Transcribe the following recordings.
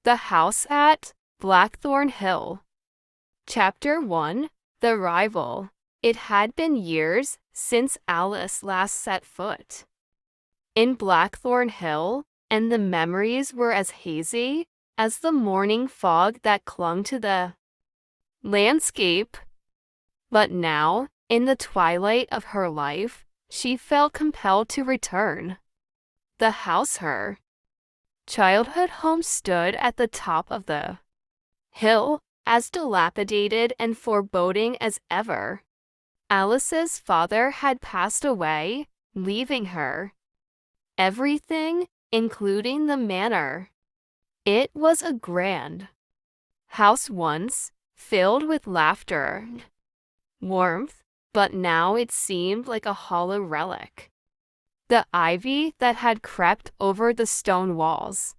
The House at Blackthorn Hill. Chapter 1. The Rival. It had been years since Alice last set foot in Blackthorn Hill, and the memories were as hazy as the morning fog that clung to the landscape. But now, in the twilight of her life, she felt compelled to return. The house her childhood home stood at the top of the hill, as dilapidated and foreboding as ever. Alice's father had passed away, leaving her everything, including the manor. It was a grand house once, filled with laughter, warmth, but now it seemed like a hollow relic. The ivy that had crept over the stone walls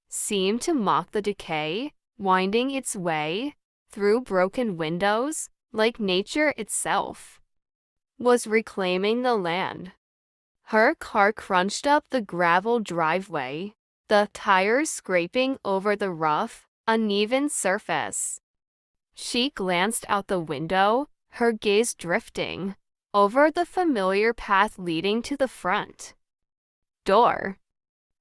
seemed to mock the decay, winding its way through broken windows like nature itself was reclaiming the land. Her car crunched up the gravel driveway, the tires scraping over the rough, uneven surface. She glanced out the window, her gaze drifting over the familiar path leading to the front door.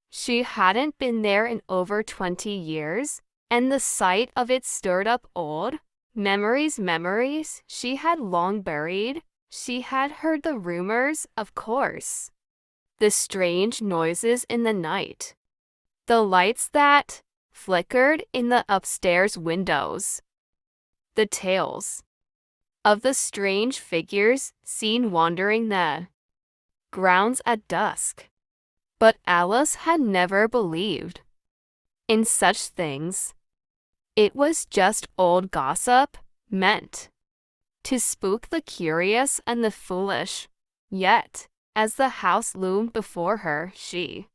She hadn't been there in over 20 years, and the sight of it stirred up old memories she had long buried. She had heard the rumors, of course, the strange noises in the night, the lights that flickered in the upstairs windows, the tales of the strange figures seen wandering the grounds at dusk. But Alice had never believed in such things. It was just old gossip, meant to spook the curious and the foolish. Yet, as the house loomed before her, she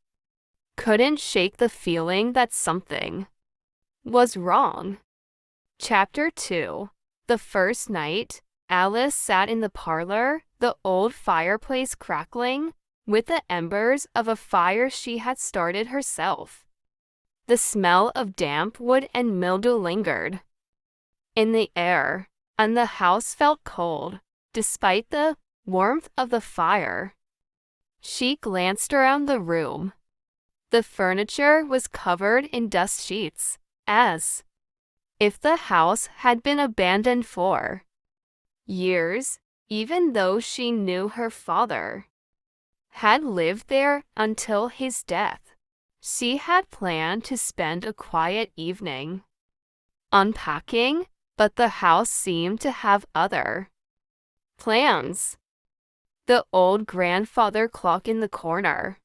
couldn't shake the feeling that something was wrong. Chapter 2. The first night, Alice sat in the parlor, the old fireplace crackling with the embers of a fire she had started herself. The smell of damp wood and mildew lingered in the air, and the house felt cold, despite the warmth of the fire. She glanced around the room. The furniture was covered in dust sheets, as if the house had been abandoned for years, even though she knew her father had lived there until his death. She had planned to spend a quiet evening unpacking, but the house seemed to have other plans. The old grandfather clock in the corner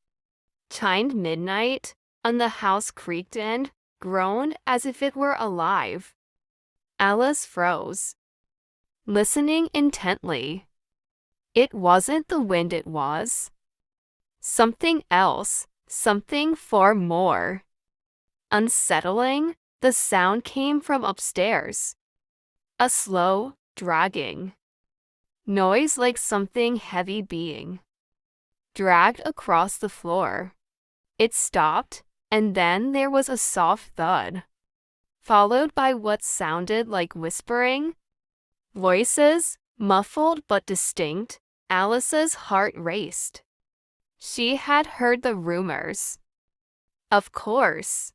chimed midnight, and the house creaked and groaned as if it were alive. Alice froze, listening intently. It wasn't the wind, it was something else, something far more unsettling. The sound came from upstairs, a slow, dragging noise like something heavy being dragged across the floor. It stopped, and then there was a soft thud, followed by what sounded like whispering voices, muffled but distinct. Alice's heart raced. She had heard the rumors, of course,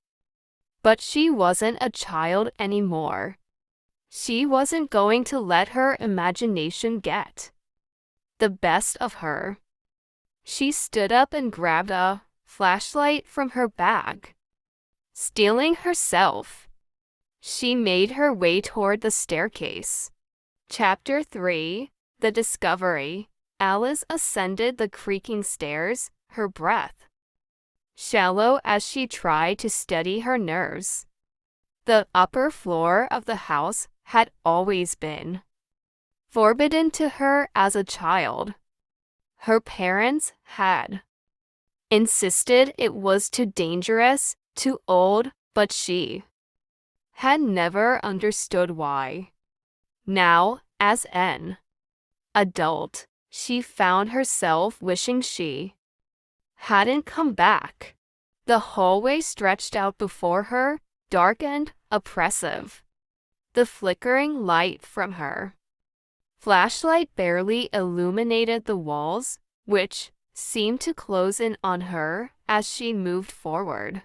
but she wasn't a child anymore. She wasn't going to let her imagination get the best of her. She stood up and grabbed a flashlight from her bag. Steeling herself, she made her way toward the staircase. Chapter 3. The Discovery. Alice ascended the creaking stairs, her breath shallow as she tried to steady her nerves. The upper floor of the house had always been forbidden to her as a child. Her parents had insisted it was too dangerous, too old, but she had never understood why. Now, as an adult, she found herself wishing she hadn't come back. The hallway stretched out before her, darkened, oppressive. The flickering light from her flashlight barely illuminated the walls, which seemed to close in on her as she moved forward.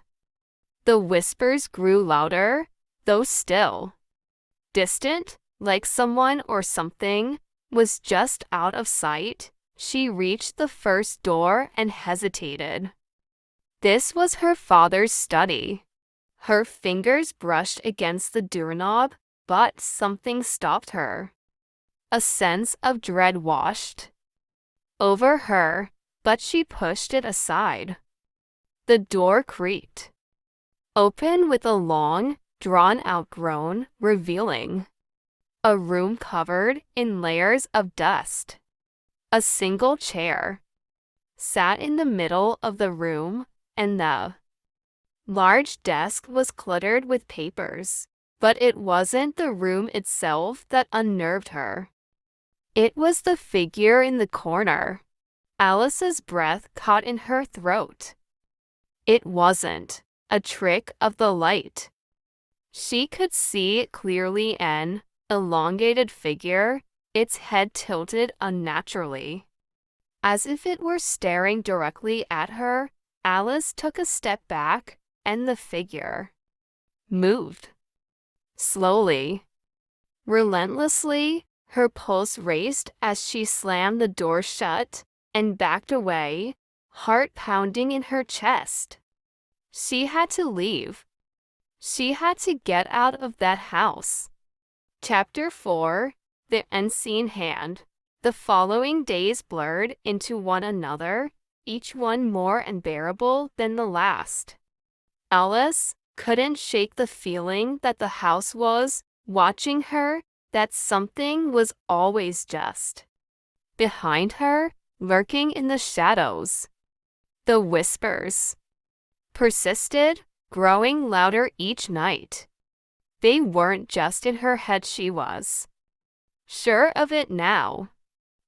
The whispers grew louder, though still distant, like someone or something was just out of sight. She reached the first door and hesitated. This was her father's study. Her fingers brushed against the doorknob, but something stopped her. A sense of dread washed over her, but she pushed it aside. The door creaked open with a long, drawn-out groan, revealing a room covered in layers of dust. A single chair sat in the middle of the room, and the large desk was cluttered with papers. But it wasn't the room itself that unnerved her. It was the figure in the corner. Alice's breath caught in her throat. It wasn't a trick of the light. She could see it clearly, an elongated figure, its head tilted unnaturally. As if it were staring directly at her, Alice took a step back, and the figure moved. Slowly, relentlessly, her pulse raced as she slammed the door shut and backed away, heart pounding in her chest. She had to leave. She had to get out of that house. Chapter 4: The Unseen Hand. The following days blurred into one another, each one more unbearable than the last. Alice couldn't shake the feeling that the house was watching her, that something was always just behind her, lurking in the shadows. The whispers persisted, growing louder each night. They weren't just in her head, she was sure of it now.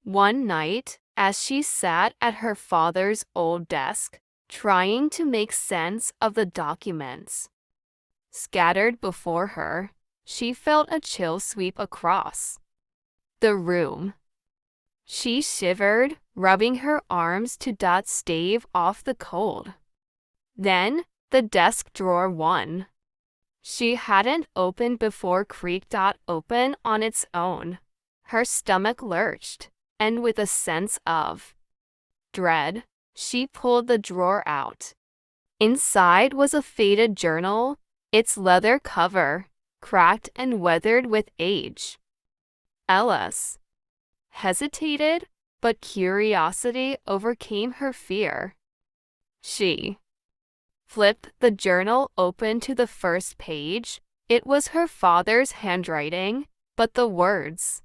One night, as she sat at her father's old desk, trying to make sense of the documents scattered before her, she felt a chill sweep across the room. She shivered, rubbing her arms to stave off the cold. Then, the desk drawer one she hadn't opened before creaked open on its own. Her stomach lurched, and with a sense of dread, she pulled the drawer out. Inside was a faded journal, its leather cover cracked and weathered with age. Alice hesitated, but curiosity overcame her fear. She flipped the journal open to the first page. It was her father's handwriting, but the words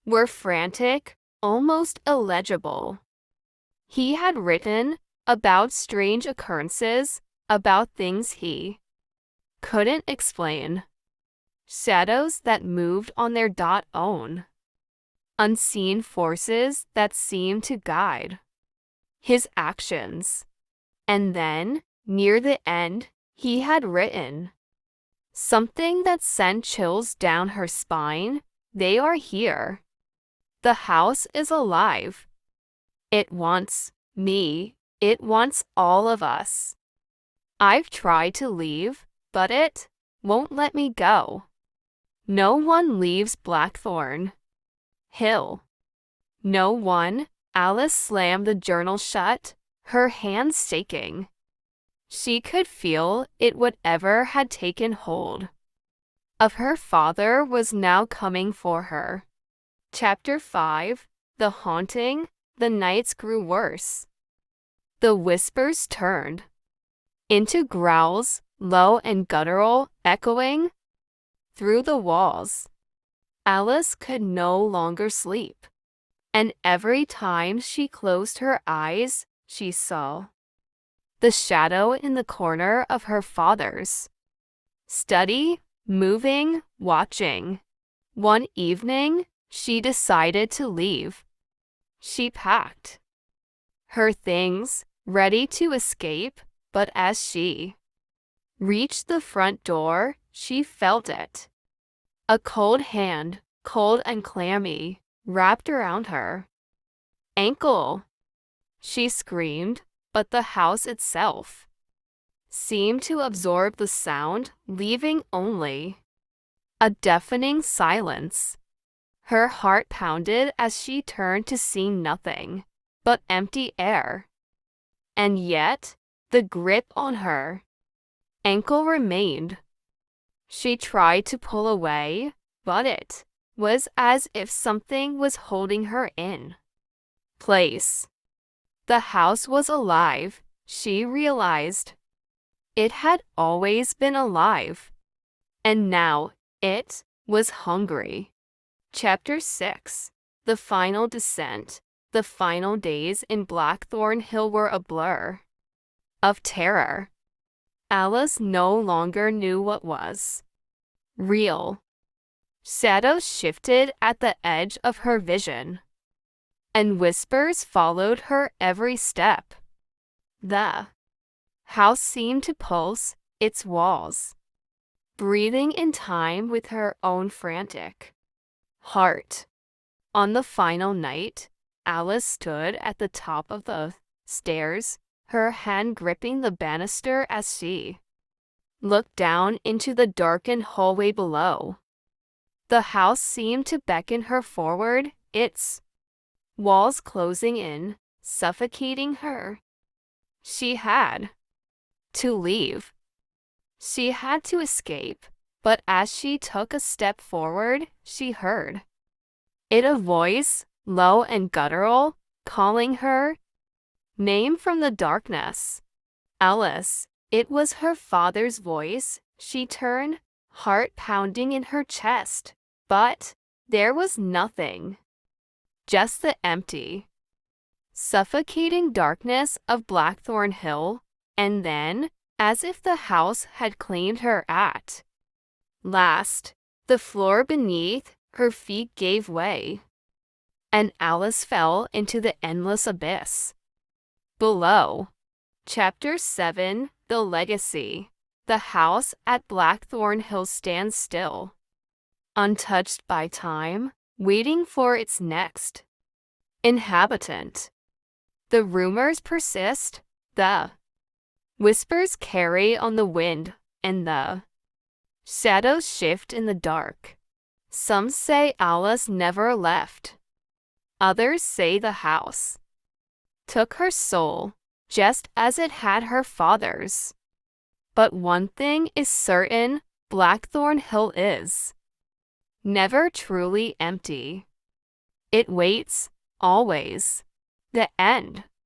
were frantic, almost illegible. He had written about strange occurrences, about things he couldn't explain. Shadows that moved on their own. Unseen forces that seemed to guide his actions. And then, near the end, he had written something that sent chills down her spine. They are here. The house is alive. It wants me. It wants all of us. I've tried to leave, but it won't let me go. No one leaves Blackthorn Hill. No one. Alice slammed the journal shut, her hands shaking. She could feel it. Whatever had taken hold of her father was now coming for her. Chapter 5: The Haunting. The nights grew worse. The whispers turned into growls, low and guttural, echoing through the walls. Alice could no longer sleep, and every time she closed her eyes, she saw the shadow in the corner of her father's study, moving, watching. One evening, she decided to leave. She packed her things, ready to escape, but as she reached the front door, she felt it. A cold hand, cold and clammy, wrapped around her ankle. She screamed, but the house itself seemed to absorb the sound, leaving only a deafening silence. Her heart pounded as she turned to see nothing but empty air. And yet, the grip on her ankle remained. She tried to pull away, but it was as if something was holding her in place. The house was alive, she realized. It had always been alive. And now it was hungry. Chapter 6. The Final Descent. The final days in Blackthorn Hill were a blur of terror. Alice no longer knew what was real. Shadows shifted at the edge of her vision, and whispers followed her every step. The house seemed to pulse, its walls breathing in time with her own frantic heart. On the final night, Alice stood at the top of the stairs, her hand gripping the banister as she looked down into the darkened hallway below. The house seemed to beckon her forward, its walls closing in, suffocating her. She had to leave. She had to escape, but as she took a step forward, she heard a voice, low and guttural, calling her name from the darkness. Alice. It was her father's voice. She turned, heart pounding in her chest. But there was nothing. Just the empty, suffocating darkness of Blackthorn Hill. And then, as if the house had claimed her at last, the floor beneath her feet gave way, and Alice fell into the endless abyss below. Chapter 7. The Legacy. The house at Blackthorn Hill stands still, untouched by time, waiting for its next inhabitant. The rumors persist, the whispers carry on the wind, and the shadows shift in the dark. Some say Alice never left. Others say the house took her soul, just as it had her father's. But one thing is certain, Blackthorn Hill is never truly empty. It waits, always. The end.